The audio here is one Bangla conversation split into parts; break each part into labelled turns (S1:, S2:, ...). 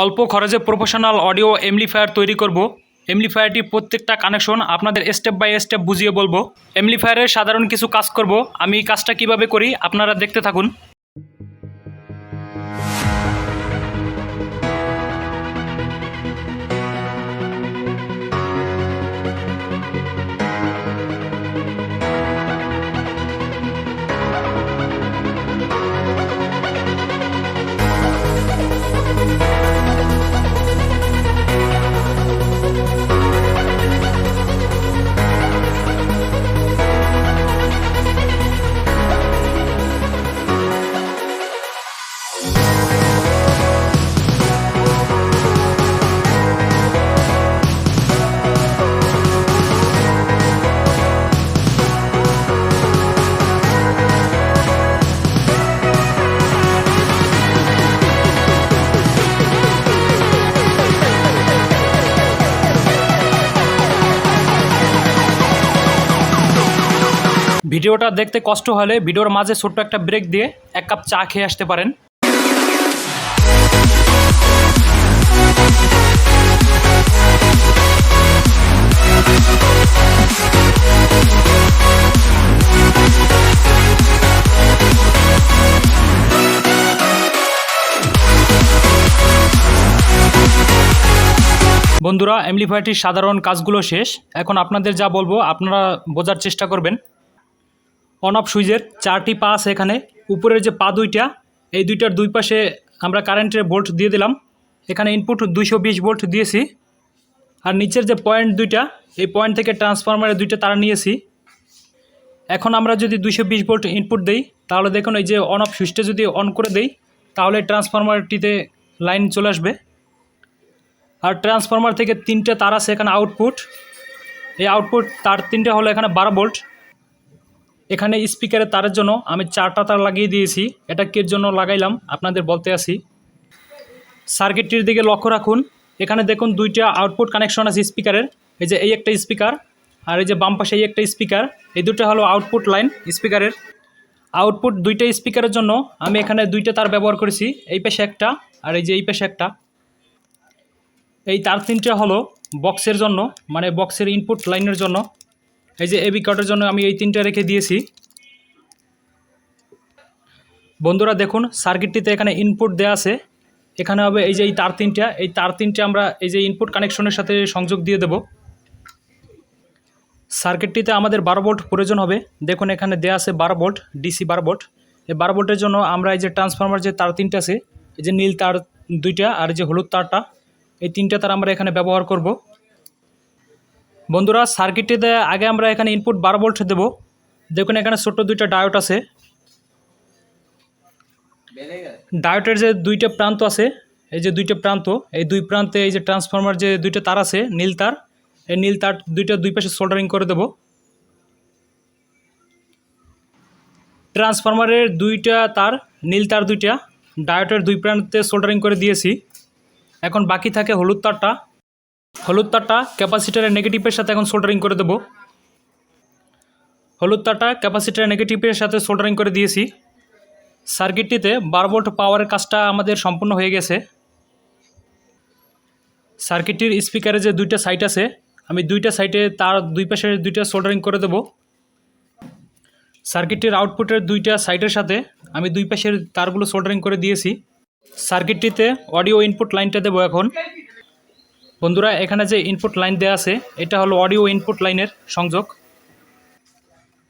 S1: অল্প খরচে প্রফেশনাল অডিও অ্যাম্পলিফায়ার তৈরি করব। অ্যাম্পলিফায়ারটি প্রত্যেকটা কানেকশন আপনাদের স্টেপ বাই স্টেপ বুঝিয়ে বলবো। অ্যাম্পলিফায়ারের সাধারণ কিছু কাজ করব, আমি কাজটা কিভাবে করি আপনারা দেখতে থাকুন। ভিডিওটা দেখতে কষ্ট হলে ভিডিওর মাঝে ছোট্ট একটা ব্রেক দিয়ে এক কাপ চা খেয়ে আসতে পারেন। বন্ধুরা, অ্যাম্পলিফায়ারটির সাধারণ কাজগুলো শেষ। এখন আপনাদের যা বলবো আপনারা বোঝার চেষ্টা করবেন। অন অফ সুইচের 4টি পা আছে। এখানে উপরের যে পা দুইটা, এই দুইটার দুই পাশে আমরা কারেন্টের ভোল্ট দিয়ে দিলাম। এখানে ইনপুট 220 ভোল্ট দিয়েছি। আর নিচের যে পয়েন্ট দুইটা, এই পয়েন্ট থেকে ট্রান্সফরমারের দুইটা তার নিয়েছি। এখন আমরা যদি 220 ভোল্ট ইনপুট দেই, তাহলে দেখুন এই যে অন অফ সুইচটা যদি অন করে দেই, তাহলে ট্রান্সফরমারটিতে লাইন চলে আসবে। আর ট্রান্সফরমার থেকে 3টে তার আছে এখানে আউটপুট। এই আউটপুট তার 3টে হলো এখানে 12 ভোল্ট। এখানে স্পিকারের তারের জন্য আমি 4টা তার লাগিয়ে দিয়েছি। এটা কির জন্য লাগাইলাম আপনাদের বলতে আসি। সার্কিটটির দিকে লক্ষ্য রাখুন। এখানে দেখুন 2টা আউটপুট কানেকশন আছে স্পিকারের। এই যে এই একটা স্পিকার আর এই যে বাম পাশে এই একটা স্পিকার, এই দুটো হলো আউটপুট লাইন স্পিকারের। আউটপুট 2টা স্পিকারের জন্য আমি এখানে 2টা তার ব্যবহার করেছি। এই পাশে একটা আর এই যে এই পাশে একটা। এই তার 3টে হলো বক্সের জন্য, মানে বক্সের ইনপুট লাইনের জন্য। এই যে এবি কাটের জন্য আমি এই 3টে রেখে দিয়েছি। বন্ধুরা দেখুন, সার্কিটটিতে এখানে ইনপুট দেওয়া আছে। এখানে হবে এই যে এই তার 3টে, এই তার 3টে আমরা এই যে ইনপুট কানেকশনের সাথে সংযোগ দিয়ে দেব। সার্কিটটিতে আমাদের 12 ভোল্ট প্রয়োজন হবে। দেখুন এখানে দেওয়া আছে 12 ভোল্ট, ডিসি 12 ভোল্ট। এই 12 ভোল্টের জন্য আমরা এই যে ট্রান্সফরমার যে তার 3টে আছে, এই যে নীল তার 2টা আর যে হলুদ তারটা, এই 3টে তার আমরা এখানে ব্যবহার করব। বন্ধুরা, সার্কিটটিতে আগে আমরা এখানে ইনপুট 12 ভোল্ট দেব। দেখুন এখানে ছোট্ট 2টা ডায়োড আছে। ডায়োডের যে 2টা প্রান্ত আছে, এই যে 2টা প্রান্ত, এই 2 প্রান্তে এই যে ট্রান্সফরমার যে 2টা তার আছে নীল তার, এই নীল তার 2টা দুই পাশে সোল্ডারিং করে দেব। ট্রান্সফরমারের 2টা তার নীল তার 2টা ডায়োডের 2 প্রান্তে সোল্ডারিং করে দিয়েছি। এখন বাকি থাকে হলুদ তারটা। হলুদ তারটা ক্যাপাসিটারের নেগেটিভের সাথে এখন সোল্ডারিং করে দেব। হলুদ তারটা ক্যাপাসিটারের নেগেটিভের সাথে সোল্ডারিং করে দিয়েছি। সার্কিটটিতে 12 ভোল্ট পাওয়ারের কাজটা আমাদের সম্পূর্ণ হয়ে গেছে। সার্কিটটির স্পিকারে যে 2টা সাইড আছে, আমি 2টা সাইডে তার দুই পাশে 2টা সোল্ডারিং করে দেব। সার্কিটটির আউটপুটের 2টা সাইডের সাথে আমি 2 পাশের তারগুলো সোল্ডারিং করে দিয়েছি। সার্কিটটিতে অডিও ইনপুট লাইনটা দেব এখন। বন্ধুরা, এখানে যে ইনপুট লাইন দেওয়া আছে, এটা হলো অডিও ইনপুট লাইনের সংযোগ।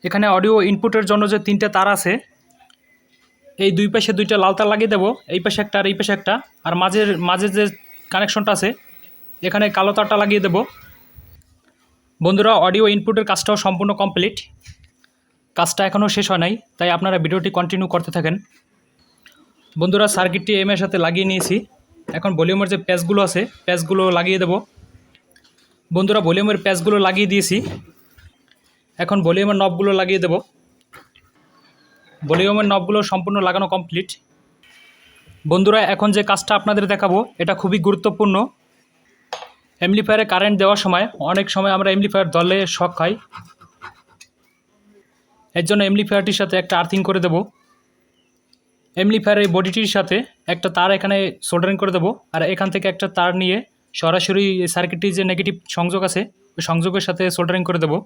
S1: এখানে অডিও ইনপুটের জন্য যে 3টে তার আছে, এই 2 পাশে 2টা লাল তার লাগিয়ে দেব। এই পাশে একটা আর এই পাশে একটা। আর মাঝে যে কানেকশনটা আছে, এখানে কালো তারটা লাগিয়ে দেব। বন্ধুরা, অডিও ইনপুটের কাজটাও সম্পূর্ণ কমপ্লিট। কাজটা এখনও শেষ হয় নাই, তাই আপনারা ভিডিওটি কন্টিনিউ করতে থাকেন। বন্ধুরা, সার্কিটটি এর সাথে লাগিয়ে নিয়েছি। এখন ভলিউমের যে প্যাচগুলো আছে, প্যাচগুলো লাগিয়ে দেব। বন্ধুরা, ভলিউমের প্যাচগুলো লাগিয়ে দিয়েছি। এখন ভলিউমের নবগুলো লাগিয়ে দেব। ভলিউমের নবগুলো সম্পূর্ণ লাগানো কমপ্লিট। বন্ধুরা, এখন যে কাজটা আপনাদের দেখাবো এটা খুবই গুরুত্বপূর্ণ। অ্যাম্পলিফায়ারে কারেন্ট দেওয়ার সময় অনেক সময় আমরা অ্যাম্পলিফায়ার ধরলে শক খাই। এর জন্য অ্যাম্পলিফায়ারটির সাথে একটা আর্থিং করে দেব। অ্যাম্পলিফায়ার এই বডিটির সাথে একটা তার এখানে সোল্ডারিং করে দেবো, আর এখান থেকে একটা তার নিয়ে সরাসরি সার্কিটটির যে নেগেটিভ সংযোগ আছে ওই সংযোগের সাথে সোল্ডারিং করে দেবো।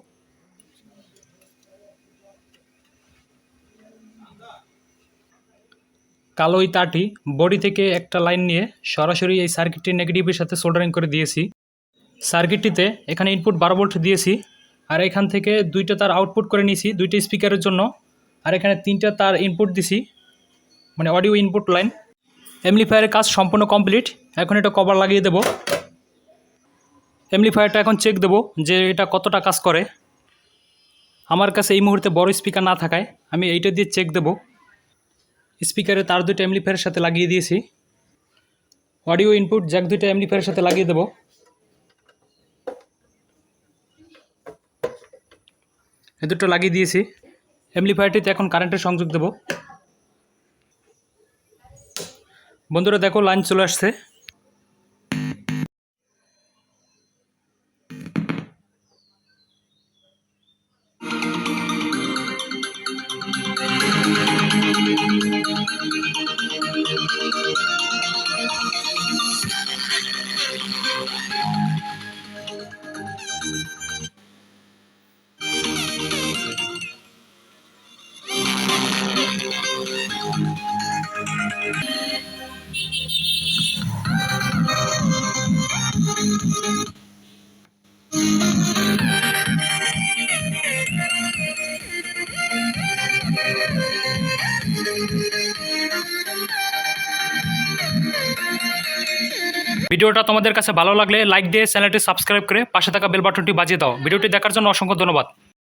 S1: কালো এই তারটি বডি থেকে একটা লাইন নিয়ে সরাসরি এই সার্কিটটির নেগেটিভের সাথে সোল্ডারিং করে দিয়েছি। সার্কিটটিতে এখানে ইনপুট 12 ভোল্ট দিয়েছি, আর এখান থেকে দুইটা তার আউটপুট করে নিয়েছি দুইটা স্পিকারের জন্য, আর এখানে তিনটা তার ইনপুট দিছি, মানে অডিও ইনপুট লাইন। অ্যাম্পলিফায়ারের কাজ সম্পূর্ণ কমপ্লিট। এখন এটা কভার লাগিয়ে দেব। অ্যাম্পলিফায়ারটা এখন চেক দেব যে এটা কতটা কাজ করে। আমার কাছে এই মুহূর্তে বড় স্পিকার না থাকায় আমি এইটা দিয়ে চেক দেব। স্পিকারে তার দুইটা অ্যাম্পলিফায়ারের সাথে লাগিয়ে দিয়েছি। অডিও ইনপুট জ্যাক দুইটা অ্যাম্পলিফায়ারের সাথে লাগিয়ে দেব। এ দুটো লাগিয়ে দিয়েছি। অ্যাম্পলিফায়ারটিতে এখন কারেন্টের সংযোগ দেব। বন্ধুরা দেখো লাইন চলে আসছে। ভিডিওটা তোমাদের কাছে ভালো লাগলে লাইক দিয়ে চ্যানেলটি সাবস্ক্রাইব করে পাশে থাকা বেল বাটনটি বাজিয়ে দাও। ভিডিওটি দেখার জন্য অসংখ্য ধন্যবাদ।